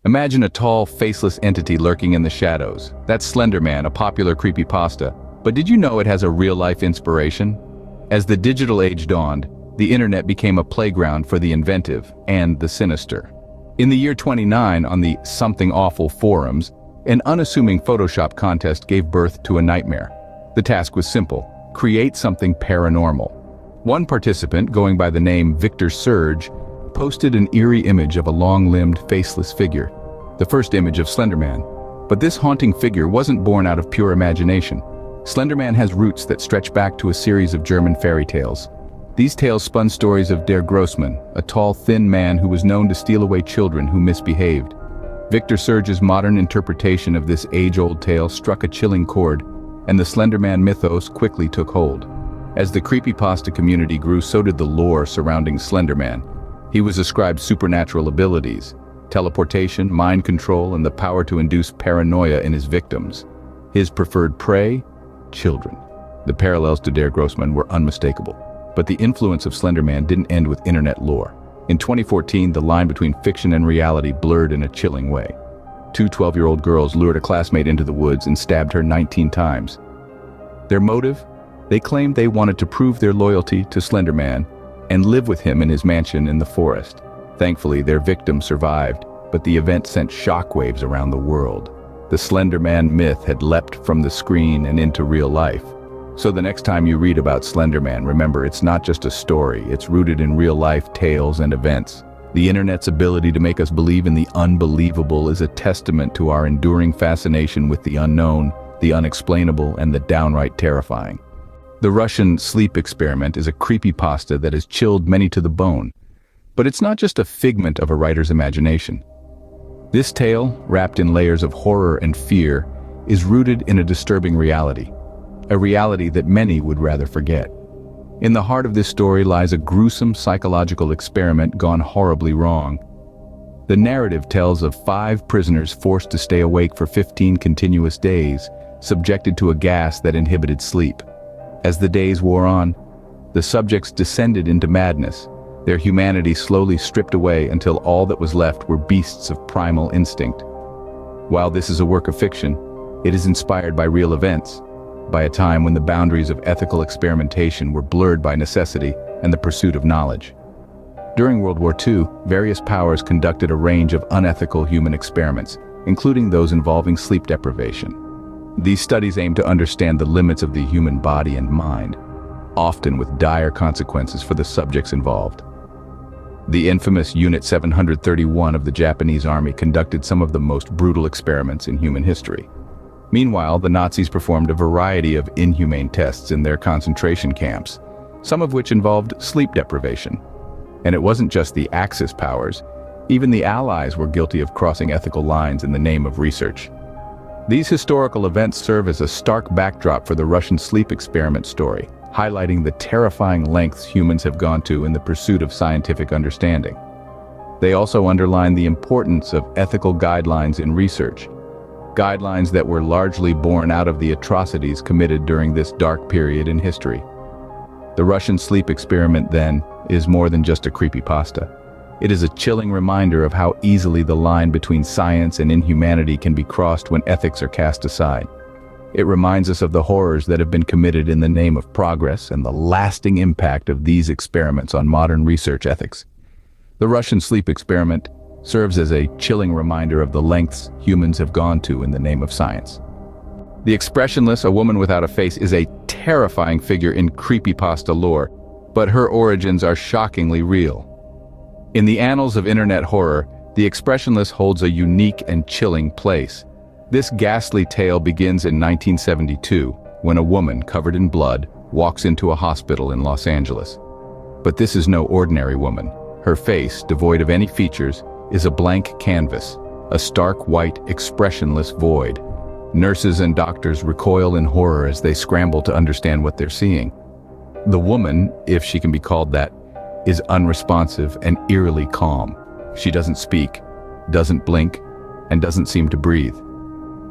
Imagine a tall, faceless entity lurking in the shadows. That's Slenderman, a popular creepypasta. But did you know it has a real-life inspiration? As the digital age dawned, the internet became a playground for the inventive and the sinister. In the year 29, on the Something Awful forums, an unassuming Photoshop contest gave birth to a nightmare. The task was simple: create something paranormal. One participant, going by the name Victor Surge, posted an eerie image of a long-limbed, faceless figure, the first image of Slenderman. But this haunting figure wasn't born out of pure imagination. Slenderman has roots that stretch back to a series of German fairy tales. These tales spun stories of Der Grossman, a tall, thin man who was known to steal away children who misbehaved. Victor Surge's modern interpretation of this age-old tale struck a chilling chord, and the Slenderman mythos quickly took hold. As the creepypasta community grew, so did the lore surrounding Slenderman. He was ascribed supernatural abilities, teleportation, mind control, and the power to induce paranoia in his victims. His preferred prey? Children. The parallels to Der Grossman were unmistakable. But the influence of Slenderman didn't end with internet lore. In 2014, the line between fiction and reality blurred in a chilling way. Two 12-year-old girls lured a classmate into the woods and stabbed her 19 times. Their motive? They claimed they wanted to prove their loyalty to Slenderman and live with him in his mansion in the forest. Thankfully, their victim survived, but the event sent shockwaves around the world. The Slenderman myth had leapt from the screen and into real life. So the next time you read about Slenderman, remember, it's not just a story, it's rooted in real-life tales and events. The internet's ability to make us believe in the unbelievable is a testament to our enduring fascination with the unknown, the unexplainable, and the downright terrifying. The Russian sleep experiment is a creepypasta that has chilled many to the bone. But it's not just a figment of a writer's imagination. This tale, wrapped in layers of horror and fear, is rooted in a disturbing reality. A reality that many would rather forget. In the heart of this story lies a gruesome psychological experiment gone horribly wrong. The narrative tells of 5 prisoners forced to stay awake for 15 continuous days, subjected to a gas that inhibited sleep. As the days wore on, the subjects descended into madness, their humanity slowly stripped away until all that was left were beasts of primal instinct. While this is a work of fiction, it is inspired by real events, by a time when the boundaries of ethical experimentation were blurred by necessity and the pursuit of knowledge. During World War II, various powers conducted a range of unethical human experiments, including those involving sleep deprivation. These studies aim to understand the limits of the human body and mind, often with dire consequences for the subjects involved. The infamous Unit 731 of the Japanese Army conducted some of the most brutal experiments in human history. Meanwhile, the Nazis performed a variety of inhumane tests in their concentration camps, some of which involved sleep deprivation. And it wasn't just the Axis powers, even the Allies were guilty of crossing ethical lines in the name of research. These historical events serve as a stark backdrop for the Russian sleep experiment story, highlighting the terrifying lengths humans have gone to in the pursuit of scientific understanding. They also underline the importance of ethical guidelines in research, guidelines that were largely born out of the atrocities committed during this dark period in history. The Russian sleep experiment, then, is more than just a creepypasta. It is a chilling reminder of how easily the line between science and inhumanity can be crossed when ethics are cast aside. It reminds us of the horrors that have been committed in the name of progress and the lasting impact of these experiments on modern research ethics. The Russian sleep experiment serves as a chilling reminder of the lengths humans have gone to in the name of science. The Expressionless, a woman without a face, is a terrifying figure in creepypasta lore, but her origins are shockingly real. In the annals of internet horror, the Expressionless holds a unique and chilling place. This ghastly tale begins in 1972, when a woman covered in blood walks into a hospital in Los Angeles. But this is no ordinary woman. Her face, devoid of any features, is a blank canvas, a stark white, expressionless void. Nurses and doctors recoil in horror as they scramble to understand what they're seeing. The woman, if she can be called that, is unresponsive and eerily calm. She doesn't speak, doesn't blink, and doesn't seem to breathe.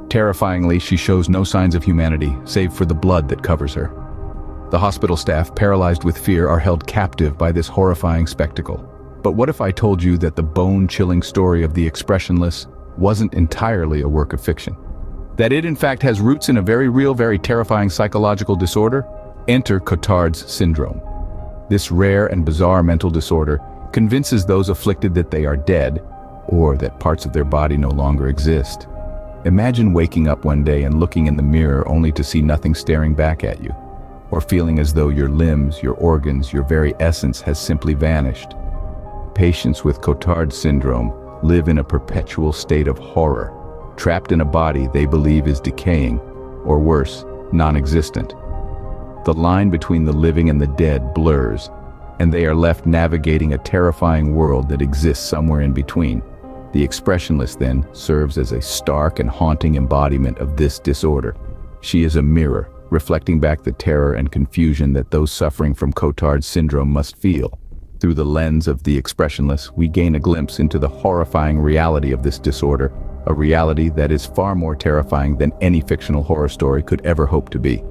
Terrifyingly, she shows no signs of humanity, save for the blood that covers her. The hospital staff, paralyzed with fear, are held captive by this horrifying spectacle. But what if I told you that the bone-chilling story of the Expressionless wasn't entirely a work of fiction. That it in fact has roots in a very real, very terrifying psychological disorder? Enter Cotard's syndrome. This rare and bizarre mental disorder convinces those afflicted that they are dead, or that parts of their body no longer exist. Imagine waking up one day and looking in the mirror only to see nothing staring back at you, or feeling as though your limbs, your organs, your very essence has simply vanished. Patients with Cotard's syndrome live in a perpetual state of horror, trapped in a body they believe is decaying, or worse, non-existent. The line between the living and the dead blurs, and they are left navigating a terrifying world that exists somewhere in between. The Expressionless, then, serves as a stark and haunting embodiment of this disorder. She is a mirror, reflecting back the terror and confusion that those suffering from Cotard's syndrome must feel. Through the lens of the Expressionless, we gain a glimpse into the horrifying reality of this disorder, a reality that is far more terrifying than any fictional horror story could ever hope to be.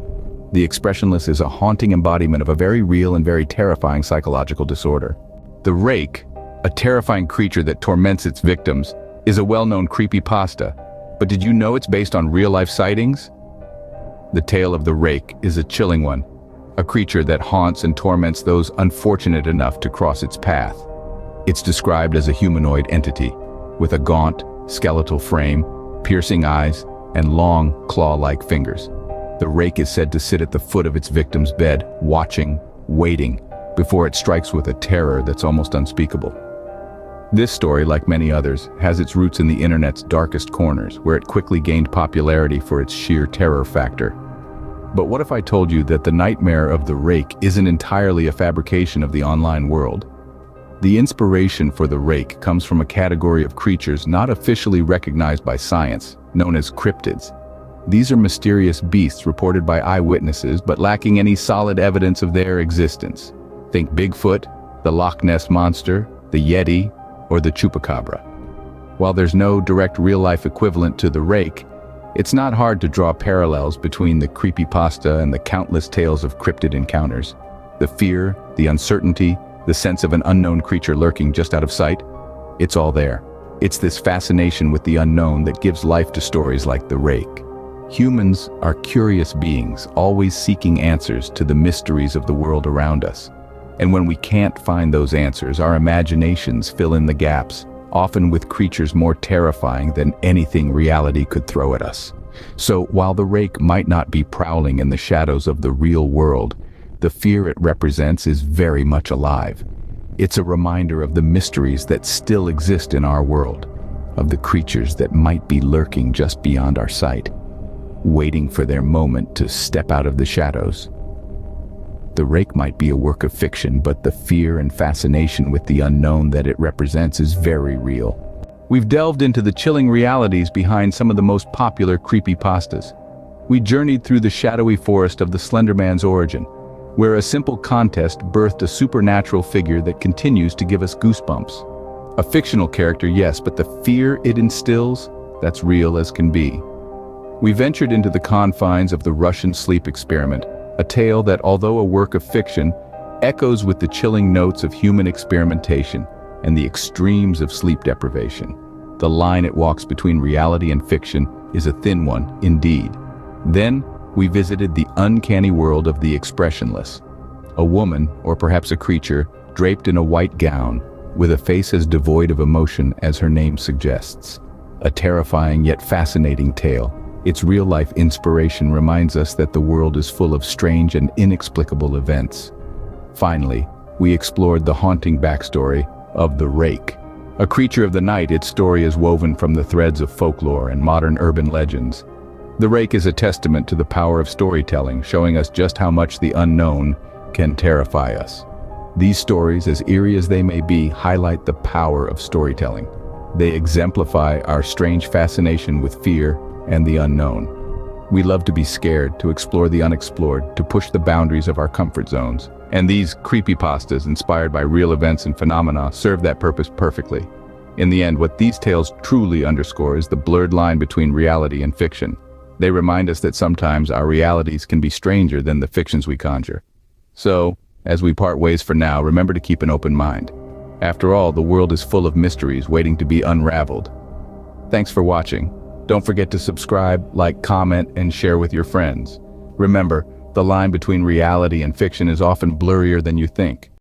The Expressionless is a haunting embodiment of a very real and very terrifying psychological disorder. The Rake, a terrifying creature that torments its victims, is a well-known creepypasta. But did you know it's based on real-life sightings? The tale of the Rake is a chilling one, a creature that haunts and torments those unfortunate enough to cross its path. It's described as a humanoid entity, with a gaunt, skeletal frame, piercing eyes, and long, claw-like fingers. The Rake is said to sit at the foot of its victim's bed, watching, waiting, before it strikes with a terror that's almost unspeakable. This story, like many others, has its roots in the internet's darkest corners, where it quickly gained popularity for its sheer terror factor. But what if I told you that the nightmare of the Rake isn't entirely a fabrication of the online world? The inspiration for the Rake comes from a category of creatures not officially recognized by science, known as cryptids. These are mysterious beasts reported by eyewitnesses but lacking any solid evidence of their existence. Think Bigfoot, the Loch Ness Monster, the Yeti, or the Chupacabra. While there's no direct real-life equivalent to the Rake, it's not hard to draw parallels between the creepypasta and the countless tales of cryptid encounters. The fear, the uncertainty, the sense of an unknown creature lurking just out of sight, it's all there. It's this fascination with the unknown that gives life to stories like the Rake. Humans are curious beings, always seeking answers to the mysteries of the world around us. And when we can't find those answers, our imaginations fill in the gaps, often with creatures more terrifying than anything reality could throw at us. So while the Rake might not be prowling in the shadows of the real world, the fear it represents is very much alive. It's a reminder of the mysteries that still exist in our world, of the creatures that might be lurking just beyond our sight, waiting for their moment to step out of the shadows. The Rake might be a work of fiction, but the fear and fascination with the unknown that it represents is very real. We've delved into the chilling realities behind some of the most popular creepypastas. We journeyed through the shadowy forest of the Slenderman's origin, where a simple contest birthed a supernatural figure that continues to give us goosebumps. A fictional character, yes, but the fear it instills, that's real as can be. We ventured into the confines of the Russian sleep experiment, a tale that, although a work of fiction, echoes with the chilling notes of human experimentation and the extremes of sleep deprivation. The line it walks between reality and fiction is a thin one, indeed. Then, we visited the uncanny world of the Expressionless. A woman, or perhaps a creature, draped in a white gown, with a face as devoid of emotion as her name suggests. A terrifying yet fascinating tale. Its real-life inspiration reminds us that the world is full of strange and inexplicable events. Finally, we explored the haunting backstory of the Rake. A creature of the night, its story is woven from the threads of folklore and modern urban legends. The Rake is a testament to the power of storytelling, showing us just how much the unknown can terrify us. These stories, as eerie as they may be, highlight the power of storytelling. They exemplify our strange fascination with fear and the unknown. We love to be scared, to explore the unexplored, to push the boundaries of our comfort zones. And these creepypastas, inspired by real events and phenomena, serve that purpose perfectly. In the end, what these tales truly underscore is the blurred line between reality and fiction. They remind us that sometimes our realities can be stranger than the fictions we conjure. So, as we part ways for now, remember to keep an open mind. After all, the world is full of mysteries waiting to be unraveled. Thanks for watching. Don't forget to subscribe, like, comment, and share with your friends. Remember, the line between reality and fiction is often blurrier than you think.